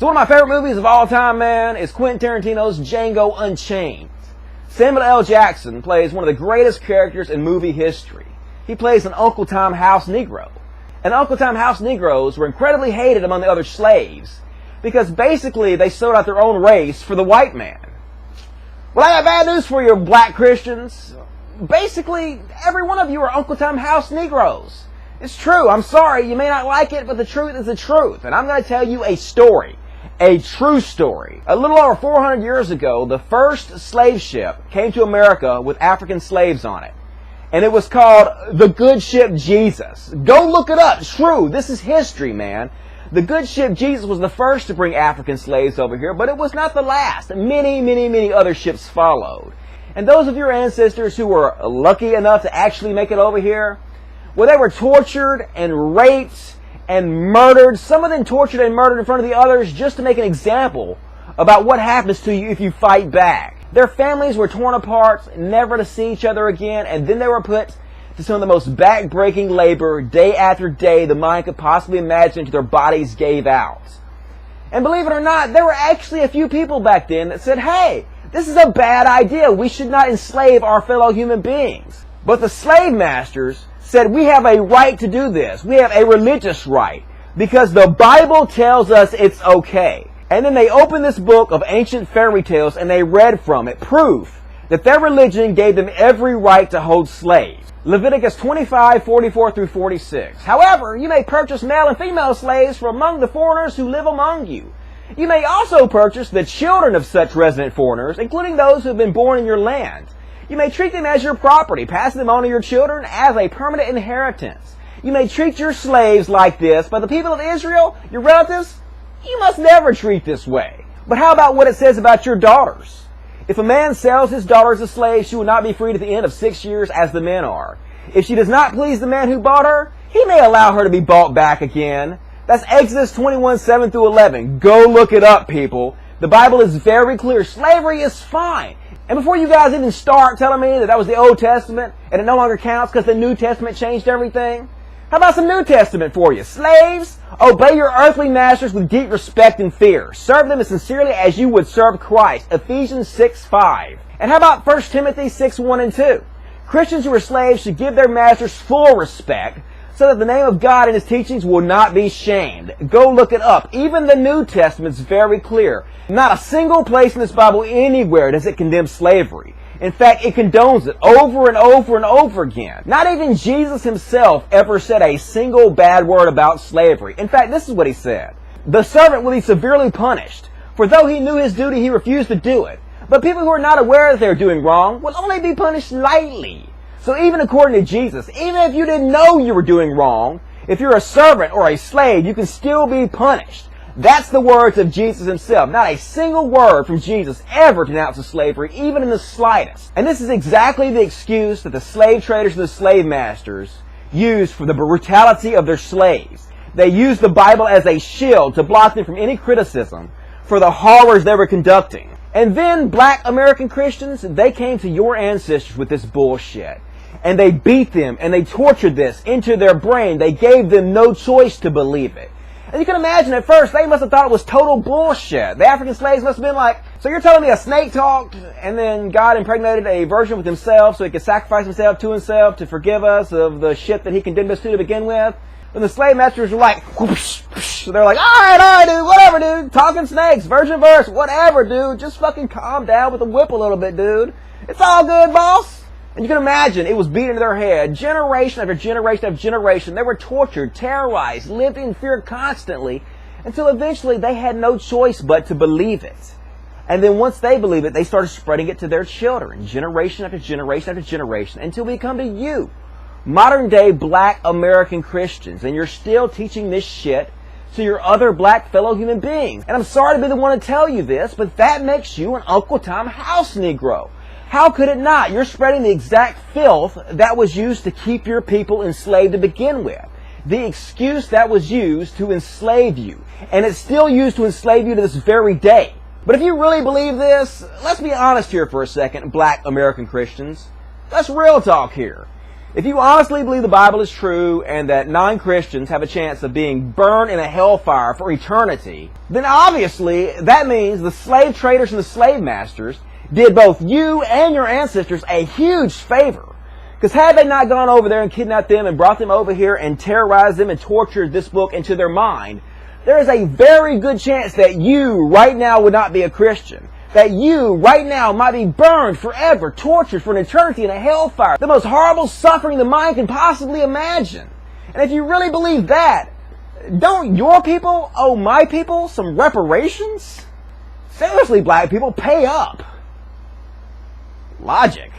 So one of my favorite movies of all time, man, is Quentin Tarantino's Django Unchained. Samuel L. Jackson plays one of the greatest characters in movie history. He plays an Uncle Tom house Negro. And Uncle Tom house Negroes were incredibly hated among the other slaves because basically they sold out their own race for the white man. Well, I got bad news for you, black Christians. Basically, every one of you are Uncle Tom house Negroes. It's true. I'm sorry. You may not like it, but the truth is the truth. And I'm going to tell you a story. A true story. A little over 400 years ago, the first slave ship came to America with African slaves on it. And it was called the Good Ship Jesus. Go look it up. It's true. This is history, man. The Good Ship Jesus was the first to bring African slaves over here, but it was not the last. Many other ships followed. And those of your ancestors who were lucky enough to actually make it over here, well, they were tortured and raped and murdered. Some of them tortured and murdered in front of the others just to make an example about what happens to you if you fight back. Their families were torn apart, never to see each other again, and then they were put to some of the most back-breaking labor day after day the mind could possibly imagine until their bodies gave out. And believe it or not, there were actually a few people back then that said, hey, this is a bad idea. We should not enslave our fellow human beings. But the slave masters said, we have a right to do this. We have a religious right because the Bible tells us it's okay. And then they opened this book of ancient fairy tales and they read from it proof that their religion gave them every right to hold slaves. Leviticus 25:44 through 46. However, you may purchase male and female slaves from among the foreigners who live among you. You may also purchase the children of such resident foreigners, including those who have been born in your land. You may treat them as your property, passing them on to your children as a permanent inheritance. You may treat your slaves like this, but the people of Israel, your relatives, you must never treat this way. But how about what it says about your daughters? If a man sells his daughter as a slave, she will not be freed at the end of 6 years as the men are. If she does not please the man who bought her, he may allow her to be bought back again. That's Exodus 21:7 through 11. Go look it up, people. The Bible is very clear. Slavery is fine. And before you guys even start telling me that that was the Old Testament and it no longer counts because the New Testament changed everything, how about some New Testament for you? Slaves, obey your earthly masters with deep respect and fear. Serve them as sincerely as you would serve Christ. Ephesians 6:5. And how about 1 Timothy 6:1 and 2? Christians who are slaves should give their masters full respect so that the name of God and His teachings will not be shamed. Go look it up. Even the New Testament's very clear. Not a single place in this Bible anywhere does it condemn slavery. In fact, it condones it over and over and over again. Not even Jesus Himself ever said a single bad word about slavery. In fact, this is what He said. The servant will be severely punished, for though he knew his duty, he refused to do it. But people who are not aware that they're doing wrong will only be punished lightly. So even according to Jesus, even if you didn't know you were doing wrong, if you're a servant or a slave, you can still be punished. That's the words of Jesus Himself. Not a single word from Jesus ever denounces slavery, even in the slightest. And this is exactly the excuse that the slave traders and the slave masters used for the brutality of their slaves. They used the Bible as a shield to block them from any criticism for the horrors they were conducting. And then black American Christians, they came to your ancestors with this bullshit. And they beat them and they tortured this into their brain. They gave them no choice to believe it. And you can imagine at first, they must have thought it was total bullshit. The African slaves must have been like, so you're telling me a snake talked and then God impregnated a virgin with Himself so He could sacrifice Himself to Himself to forgive us of the shit that He condemned us to begin with? And the slave masters were like, whoosh, whoosh. They're like, all right, dude, whatever, dude. Talking snakes, virgin verse, whatever, dude. Just fucking calm down with the whip a little bit, dude. It's all good, boss. And you can imagine it was beaten into their head, generation after generation after generation. They were tortured, terrorized, lived in fear constantly, until eventually they had no choice but to believe it. And then once they believed it, they started spreading it to their children, generation after generation after generation, until we come to you, modern day black American Christians. And you're still teaching this shit to your other black fellow human beings. And I'm sorry to be the one to tell you this, but that makes you an Uncle Tom house Negro. How could it not? You're spreading the exact filth that was used to keep your people enslaved to begin with. The excuse that was used to enslave you. And it's still used to enslave you to this very day. But if you really believe this, let's be honest here for a second, black American Christians. Let's real talk here. If you honestly believe the Bible is true and that non-Christians have a chance of being burned in a hellfire for eternity, then obviously that means the slave traders and the slave masters did both you and your ancestors a huge favor. Because had they not gone over there and kidnapped them and brought them over here and terrorized them and tortured this book into their mind, there is a very good chance that you right now would not be a Christian. That you right now might be burned forever, tortured for an eternity in a hellfire. The most horrible suffering the mind can possibly imagine. And if you really believe that, don't your people owe my people some reparations? Seriously, black people, pay up. Logic.